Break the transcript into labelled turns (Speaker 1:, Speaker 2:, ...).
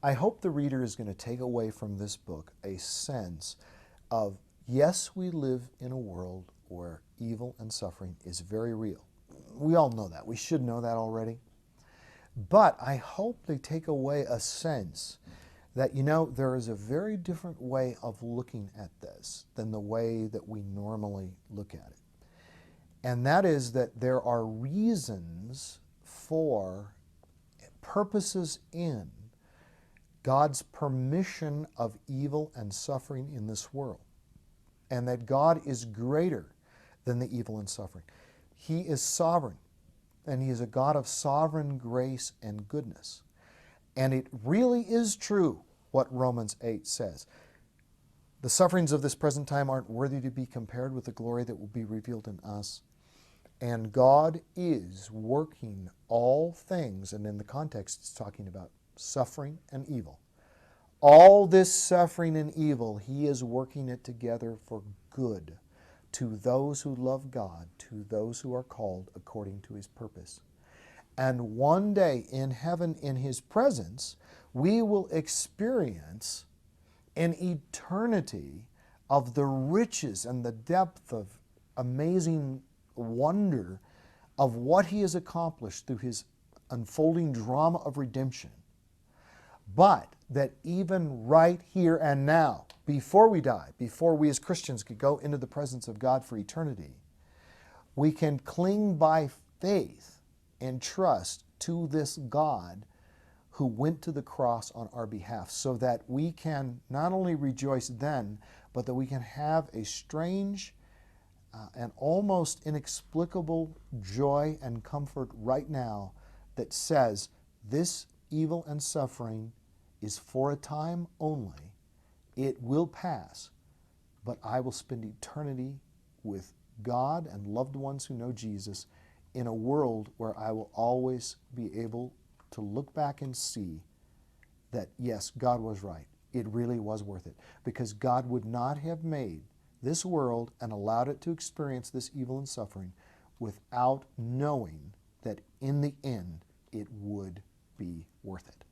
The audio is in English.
Speaker 1: I hope the reader is going to take away from this book a sense of, yes, we live in a world where evil and suffering is very real. We all know that. We should know that already. But I hope they take away a sense that, there is a very different way of looking at this than the way that we normally look at it. And that is that there are reasons for, purposes in, God's permission of evil and suffering in this world. And that God is greater than the evil and suffering. He is sovereign, and He is a God of sovereign grace and goodness. And it really is true what Romans 8 says. The sufferings of this present time aren't worthy to be compared with the glory that will be revealed in us. And God is working all things, and in the context it's talking about suffering and evil. All this suffering and evil, He is working it together for good to those who love God, to those who are called according to His purpose. And one day in heaven, in His presence, we will experience an eternity of the riches and the depth of amazing wonder of what He has accomplished through His unfolding drama of redemption. But that even right here and now, before we die, before we as Christians could go into the presence of God for eternity, we can cling by faith and trust to this God who went to the cross on our behalf, so that we can not only rejoice then, but that we can have a strange and almost inexplicable joy and comfort right now that says this evil and suffering is for a time only. It will pass, but I will spend eternity with God and loved ones who know Jesus in a world where I will always be able to look back and see that, yes, God was right. It really was worth it, because God would not have made this world and allowed it to experience this evil and suffering without knowing that in the end it would be worth it.